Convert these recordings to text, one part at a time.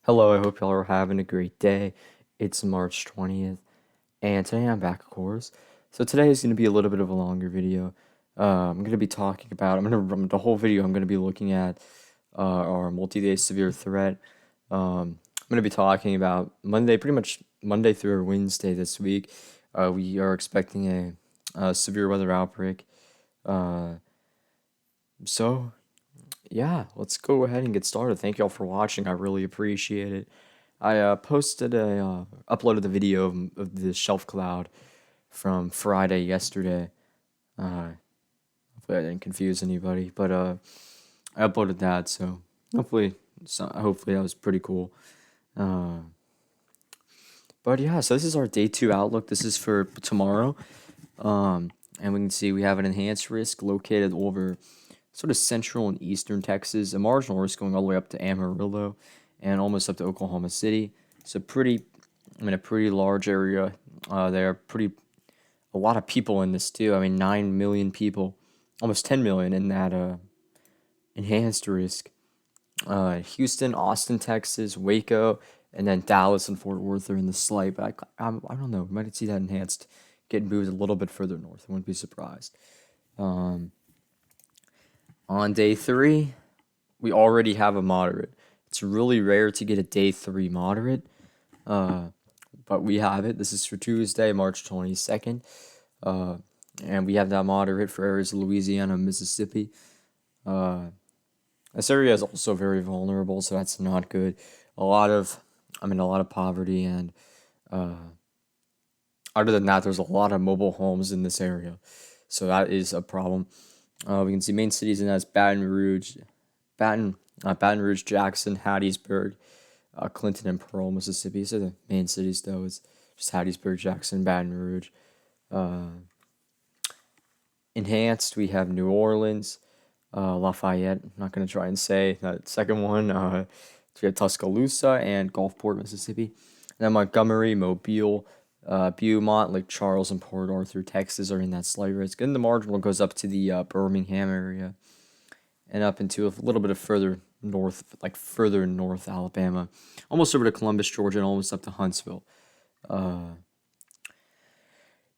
Hello, I hope y'all are having a great day. It's March 20th, and today I'm back, of course. So today is going to be a little bit of a longer video. I'm going to be talking about, the whole video, I'm going to be looking at our multi-day severe threat. I'm going to be talking about Monday, pretty much Monday through Wednesday this week. We are expecting a severe weather outbreak. Uh, so, yeah, let's go ahead and get started. Thank y'all for watching. I really appreciate it. I uploaded the video of the shelf cloud from Friday yesterday. Uh, Hopefully I didn't confuse anybody, but I uploaded that, so hopefully that was pretty cool. Uh, but yeah, so this is our day two outlook. This is for tomorrow, and we can see we have an enhanced risk located over sort of central and eastern Texas, a marginal risk going all the way up to Amarillo and almost up to Oklahoma City. So a pretty large area. There are a lot of people in this too. I mean, 9 million people, almost 10 million in that enhanced risk. Houston, Austin, Texas, Waco, and then Dallas and Fort Worth are in the slight. But I don't know. We might see that enhanced get moved a little bit further north. I wouldn't be surprised. Um, on day three, we already have a moderate. It's really rare to get a day three moderate, uh, but we have it. This is for Tuesday, March 22nd. Uh, and we have that moderate for areas of Louisiana, Mississippi. Uh, this area is also very vulnerable, so that's not good. A lot of poverty, and uh, other than that, there's a lot of mobile homes in this area, so that is a problem. We can see main cities in that's Baton Rouge, Jackson, Hattiesburg, Clinton, and Pearl, Mississippi. So the main cities, though, is just Hattiesburg, Jackson, Baton Rouge. Uh, Enhanced, we have New Orleans, Lafayette. I'm not going to try and say that second one. We have Tuscaloosa and Gulfport, Mississippi. And then Montgomery, Mobile, Beaumont, Lake Charles, and Port Arthur, Texas are in that slight risk. And the marginal goes up to the Birmingham area and up into a little bit of further north Alabama, almost over to Columbus, Georgia, and almost up to Huntsville. Uh,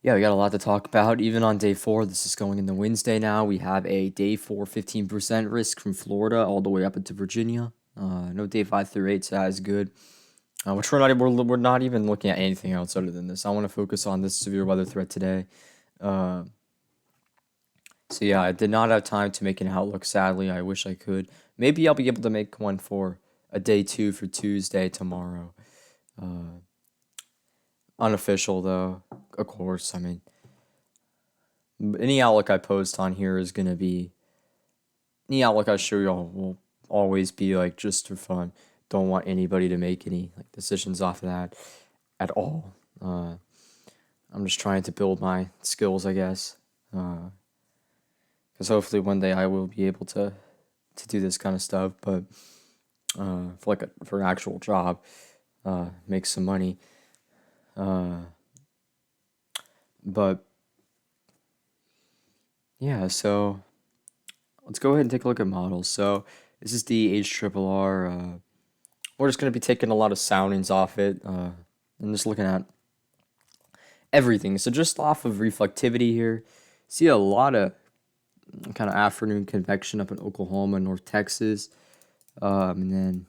yeah, we got a lot to talk about. Even on day four, this is going into Wednesday now. We have a day four 15% risk from Florida all the way up into Virginia. No day five through eight, so that is good. Which we're not even looking at anything else other than this. I want to focus on this severe weather threat today. Uh, so yeah, I did not have time to make an outlook. Sadly, I wish I could. Maybe I'll be able to make one for a day two for Tuesday tomorrow. Uh, Unofficial though, of course. I mean, any outlook I post on here is gonna be any outlook I show y'all will always be like just for fun. Don't want anybody to make any like decisions off of that at all. I'm just trying to build my skills, I guess. Because hopefully one day I will be able to do this kind of stuff, but for an actual job, make some money. Uh, but yeah, so let's go ahead and take a look at models. So this is the HRRR. We're just gonna be taking a lot of soundings off it, and just looking at everything. So just off of reflectivity here, see a lot of kind of afternoon convection up in Oklahoma, North Texas, and then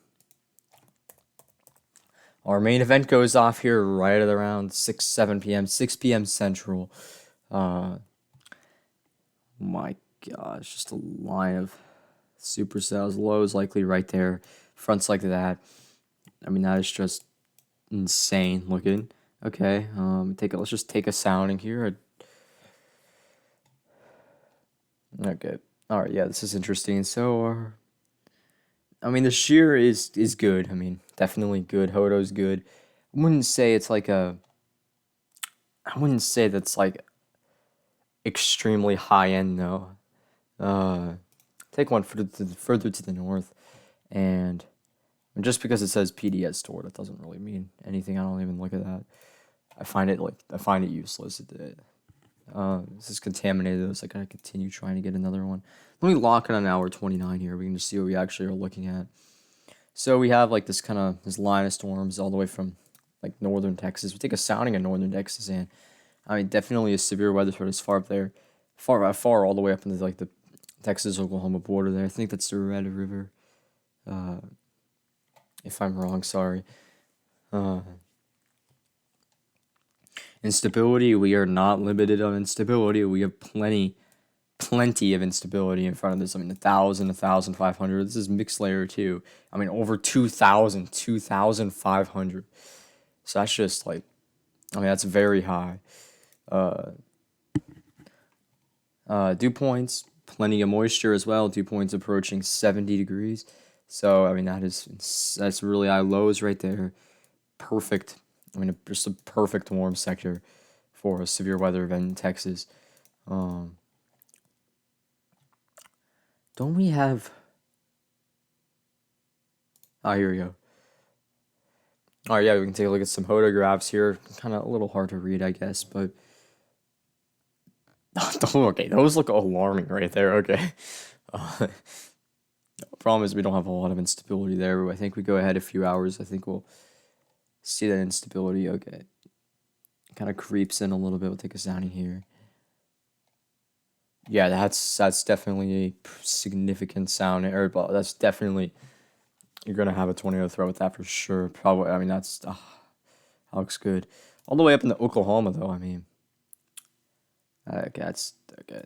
our main event goes off here right at around 7 p.m., 6 p.m. Central. My gosh, just a line of supercells, lows likely right there, fronts like that. I mean, that is just insane looking. Okay, let's just take a sounding here. Okay, all right, yeah, this is interesting. So, I mean, the shear is good. I mean, definitely good. Hodo's good. Wouldn't say it's like I wouldn't say that's like extremely high end though. Uh, Take one further to the north, and just because it says PDS store, that doesn't really mean anything. I don't even look at that. I find it useless. This is contaminated, so I gotta continue trying to get another one. Let me lock it on hour 29 here. We can just see what we actually are looking at. So we have like this line of storms all the way from like northern Texas. We take a sounding in northern Texas, and I mean definitely a severe weather threat is far up there, far all the way up into like the Texas Oklahoma border there. I think that's the Red River. Uh, if I'm wrong, sorry. Uh, Instability, we are not limited on instability. We have plenty of instability in front of this. I mean, 1,000, 1,500. This is mixed layer 2. I mean, over 2,000, 2,500. So that's just like, I mean, that's very high. Dew points, plenty of moisture as well. Dew points approaching 70 degrees. So, I mean, that's really high. Lows right there. Perfect. I mean, just a perfect warm sector for a severe weather event in Texas. Don't we have... Oh, here we go. All right, yeah, we can take a look at some photographs here. Kind of a little hard to read, I guess, but... Okay, those look alarming right there, okay. Problem is we don't have a lot of instability there. I think we go ahead a few hours. I think we'll see that instability. Okay. Kind of creeps in a little bit. We'll take a sounding here. Yeah, that's definitely a significant sound. Or that's definitely, you're gonna have a tornado threat with that for sure. Probably. I mean, that looks good. All the way up into Oklahoma, though. I mean, okay, that's okay.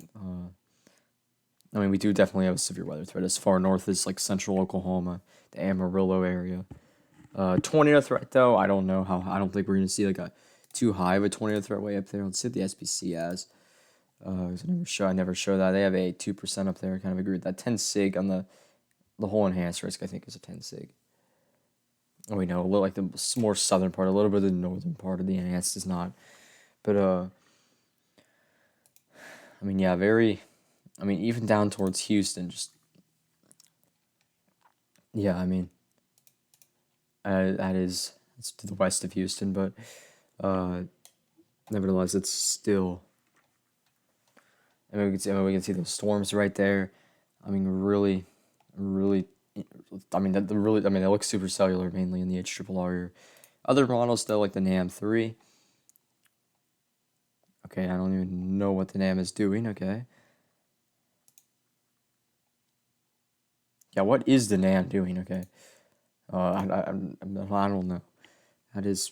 I mean, we do definitely have a severe weather threat as far north as like central Oklahoma, the Amarillo area. Tornado threat though, I don't know how. I don't think we're gonna see like a too high of a tornado threat way up there. Let's see what the SPC has. I never show that. They have a 2% up there. I kind of agree with that. 10 sig on the whole enhanced risk. I think is a 10 sig. Oh, we know a little like the more southern part, a little bit of the northern part of the enhanced is not. But I mean, yeah, very. I mean, even down towards Houston, just yeah. I mean, it's to the west of Houston, but nevertheless, it's still. I mean, we can see the storms right there. I mean, really. I mean, they look super cellular mainly in the HRRR. Other models though, like the NAM 3. Okay, I don't even know what the NAM is doing. Okay. Yeah, what is the NAM doing? Okay. I don't know. That is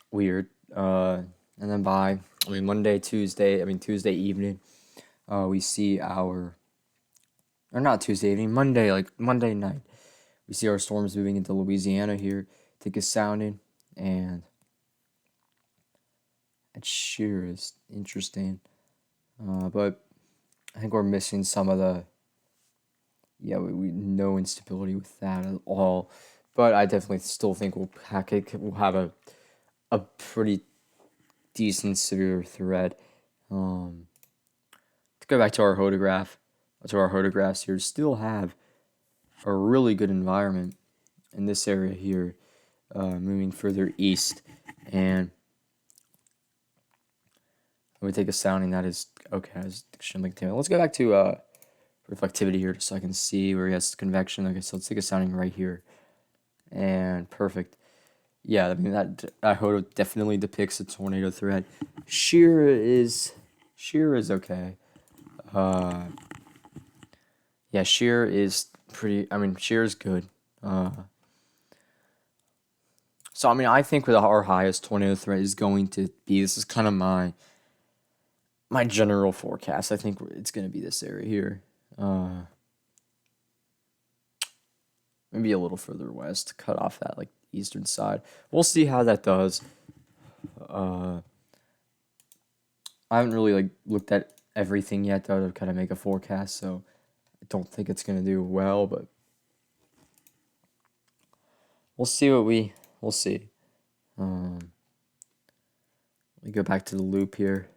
weird. And then Tuesday evening, we see or not Tuesday evening, Monday night, we see our storms moving into Louisiana here. Take a sounding, and it sure is interesting. But I think we're missing some of the, we no instability with that at all. But I definitely still think we'll have a pretty decent severe threat. To go back to our photographs here, still have a really good environment in this area here, moving further east, and we take a sounding that is okay. Let's go back to reflectivity here just so I can see where he has convection. Okay, so let's take a sounding right here, and perfect. Yeah, I mean that photo definitely depicts a tornado threat. Shear is okay. Yeah, shear is pretty. I mean, shear is good. So I mean, I think with our highest tornado threat is going to be. This is kind of my general forecast. I think it's going to be this area here. Maybe a little further west, cut off that like eastern side. We'll see how that does. I haven't really like looked at everything yet though to kind of make a forecast, so I don't think it's gonna do well, but we'll see we'll see. Let me go back to the loop here.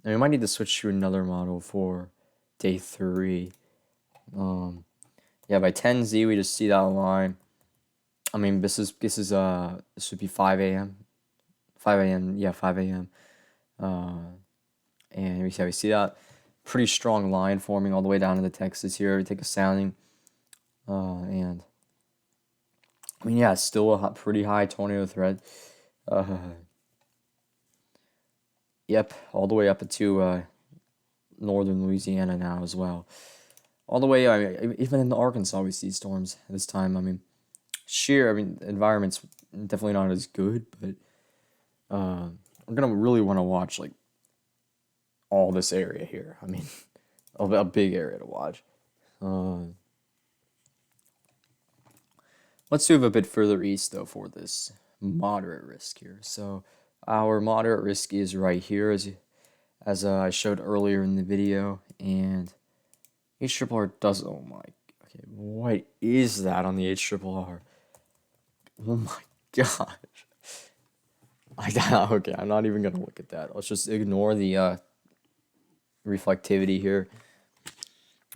And we might need to switch to another model for day 3. Yeah, by 10Z we just see that line. I mean, this would be 5 a.m. 5 a.m. Yeah, 5 a.m. And we see that pretty strong line forming all the way down to the Texas here. We take a sounding, and I mean, yeah, still a pretty high tornado threat. Uh, yep, all the way up to northern Louisiana now as well. All the way, I mean, even in Arkansas, we see storms this time. I mean, the environment's definitely not as good, but we're gonna really want to watch like all this area here. I mean, a big area to watch. Uh, let's move a bit further east though for this moderate risk here. So our moderate risk is right here, as I showed earlier in the video, and HRRR does. Oh my. Okay, what is that on the HRRR? Oh my gosh. Okay, I'm not even gonna look at that. Let's just ignore the reflectivity here.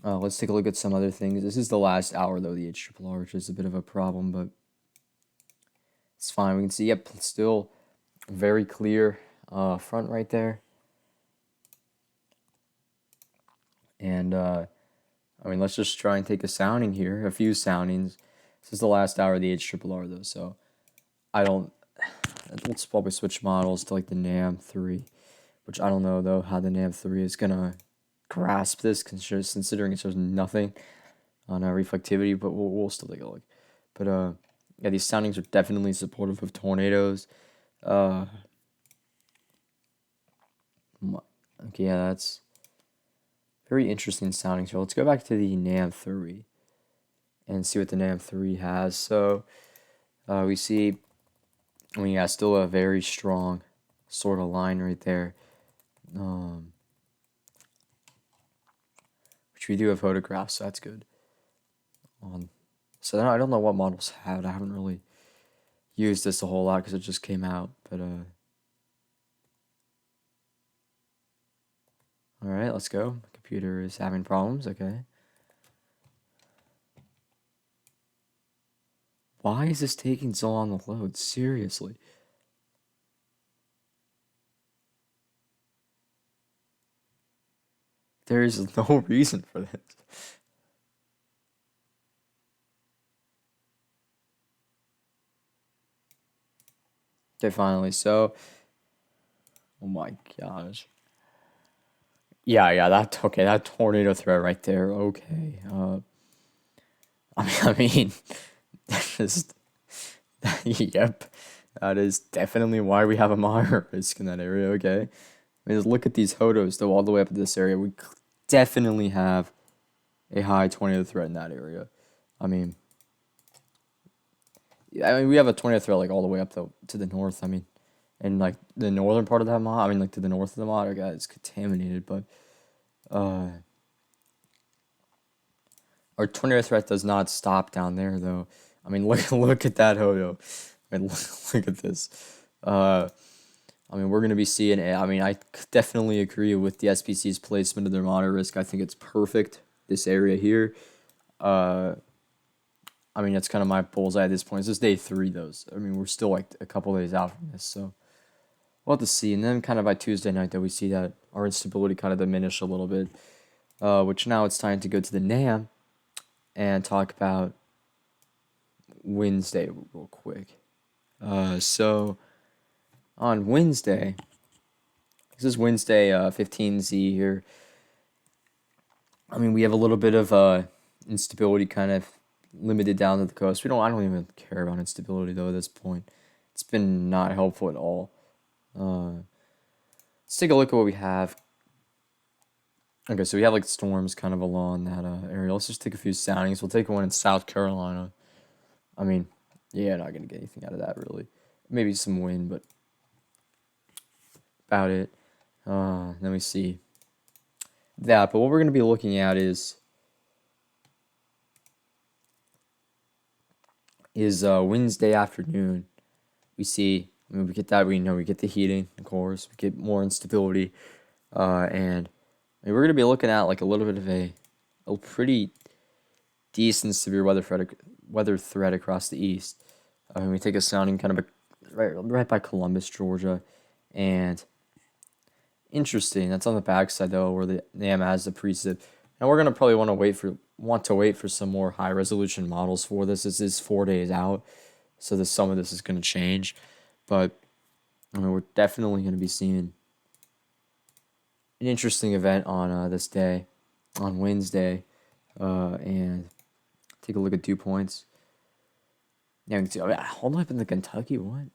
Let's take a look at some other things. This is the last hour though, the HRRR, which is a bit of a problem, but it's fine. We can see, yep, still very clear front right there. And I mean, let's just try and take a sounding here, a few soundings. This is the last hour of the HRRR though, so let's probably switch models to like the NAM3, which I don't know though how the NAM3 is gonna grasp this, considering it shows nothing on reflectivity, but we'll still take a look. But yeah, these soundings are definitely supportive of tornadoes. Okay, yeah, that's very interesting soundings. So let's go back to the NAM3 and see what the NAM3 has. So we see, I mean, yeah, still a very strong sort of line right there. Which we do have photographs, so that's good. So I don't know what models have it. I haven't really used this a whole lot because it just came out, but all right, let's go. My computer is having problems. Okay. Why is this taking so long to load? Seriously. There is no reason for this. Okay, finally. So, oh my gosh. Yeah, that tornado threat right there. Okay. I mean, just yep. That is definitely why we have a moderate risk in that area, okay? I mean, just look at these photos, though, all the way up to this area. We definitely have a high tornado threat in that area. I mean, we have a tornado threat, like, all the way up to the north. I mean, and, like, the northern part of that mod, I mean, like, to the north of the mod, okay, it's contaminated, but, our tornado threat does not stop down there, though. I mean, look at that hodo. I mean, look at this. I mean, we're going to be seeing it. I mean, I definitely agree with the SPC's placement of their moderate risk. I think it's perfect, this area here. I mean, that's kind of my bullseye at this point. This is day 3, though. I mean, we're still like a couple days out from this, so we'll have to see. And then kind of by Tuesday night, though, we see that our instability kind of diminish a little bit, which now it's time to go to the NAM and talk about Wednesday real quick. So on Wednesday, this is Wednesday 15Z here. I mean, we have a little bit of instability kind of limited down to the coast. I don't even care about instability though at this point. It's been not helpful at all. Let's take a look at what we have. Okay, so we have like storms kind of along that area. Let's just take a few soundings. We'll take one in South Carolina. I mean, yeah, not gonna get anything out of that really. Maybe some wind, but about it. Let me see that. But what we're gonna be looking at is Wednesday afternoon. We see. I mean, we get that. We know we get the heating, of course. We get more instability, and I mean, we're gonna be looking at like a little bit of a pretty decent severe weather threat across the east. We take a sounding kind of right by Columbus, Georgia, and interesting. That's on the backside though, where the NAM has the precip, and we're gonna probably want to wait for some more high resolution models for this. This is 4 days out, so some of this is going to change. But I mean, we're definitely going to be seeing an interesting event on this day, on Wednesday, and take a look at dew points. Yeah, you can see. Oh, yeah, all the way up in the Kentucky. What?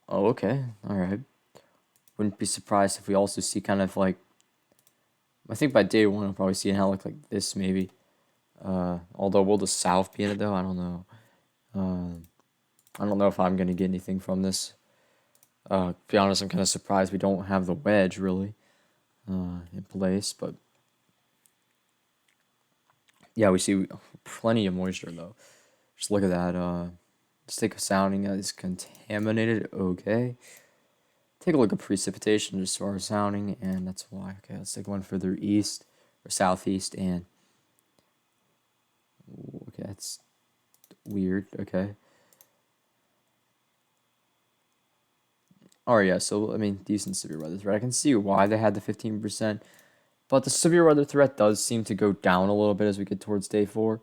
Oh, okay. All right. Wouldn't be surprised if we also see kind of like. I think by day one, we'll probably see an outlook like this, maybe. Although, will the South be in it though? I don't know. I don't know if I'm gonna get anything from this. To be honest, I'm kind of surprised we don't have the wedge really in place, but yeah, we see plenty of moisture though. Just look at that. Let's take a sounding. It's contaminated. Okay. Take a look at precipitation just for our sounding, and that's why. Okay, let's take one further east or southeast, and okay, that's weird. Okay. All right, yeah. So I mean, decent severe weather threat. I can see why they had the 15%, but the severe weather threat does seem to go down a little bit as we get towards day 4.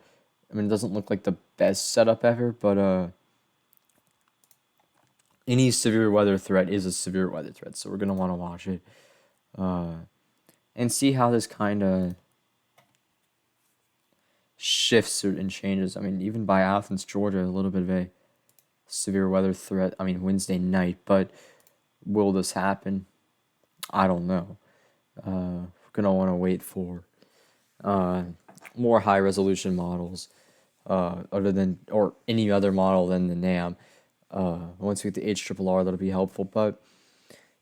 I mean, it doesn't look like the best setup ever, but any severe weather threat is a severe weather threat, so we're gonna want to watch it and see how this kind of shifts and changes. I mean, even by Athens, Georgia, a little bit of a severe weather threat. I mean, Wednesday night, but will this happen? I don't know. We're gonna want to wait for uh, more high resolution models, other than or any other model than the NAM. Once we get the HRRR, that'll be helpful. But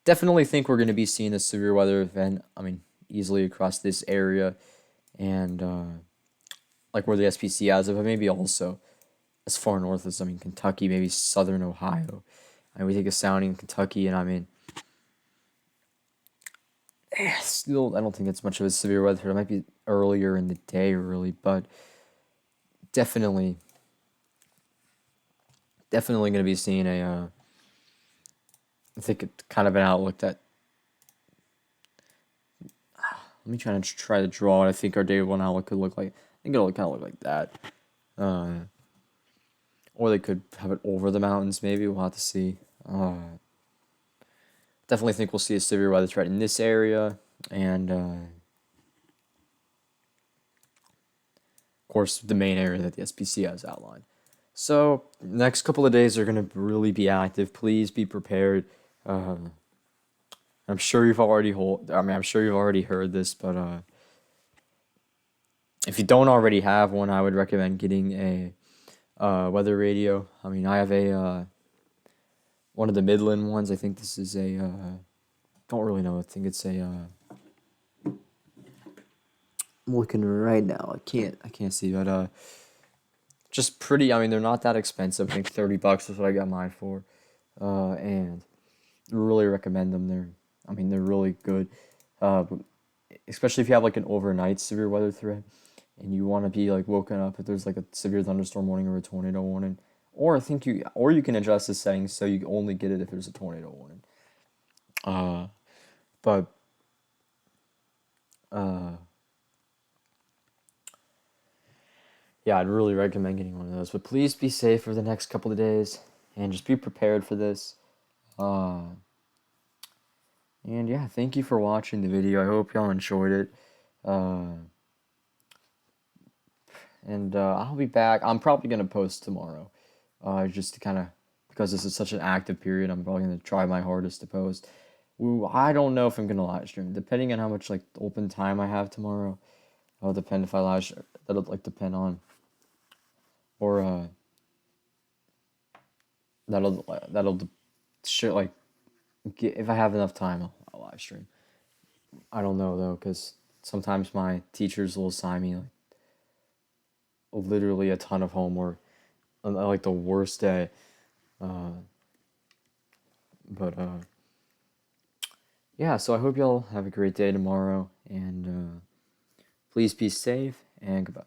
definitely think we're going to be seeing a severe weather event. I mean, easily across this area, and like where the SPC has it, but maybe also as far north as Kentucky, maybe southern Ohio. And we take a sounding in Kentucky, and I mean, still, I don't think it's much of a severe weather threat. It might be earlier in the day, really, but definitely going to be seeing I think it's kind of an outlook that. Let me try to draw what I think our day 1 outlook could look like. I think it'll kind of look like that. Or they could have it over the mountains, maybe. We'll have to see. Definitely think we'll see a severe weather threat in this area. And, of course, the main area that the SPC has outlined. So, next couple of days are going to really be active. Please be prepared. I'm sure you've already heard this, but if you don't already have one, I would recommend getting a weather radio. I mean, I have a one of the Midland ones. I think this is a don't really know. I think it's a I'm looking right now. I can't see, but just pretty. I mean, they're not that expensive. I think $30 is what I got mine for, and really recommend them. They're really good, especially if you have like an overnight severe weather threat, and you want to be like woken up if there's like a severe thunderstorm warning or a tornado warning, or you can adjust the settings so you only get it if there's a tornado warning. But yeah, I'd really recommend getting one of those. But please be safe for the next couple of days, and just be prepared for this. And yeah, thank you for watching the video. I hope y'all enjoyed it. And I'll be back. I'm probably going to post tomorrow. Just to kind of, because this is such an active period, I'm probably going to try my hardest to post. Ooh, I don't know if I'm going to live stream. Depending on how much like open time I have tomorrow, it'll depend if I live stream. That'll like depend on, or that'll shit like if I have enough time, I'll live stream. I don't know though, because sometimes my teachers will assign me like literally a ton of homework on like the worst day. But yeah, so I hope y'all have a great day tomorrow, and please be safe, and goodbye.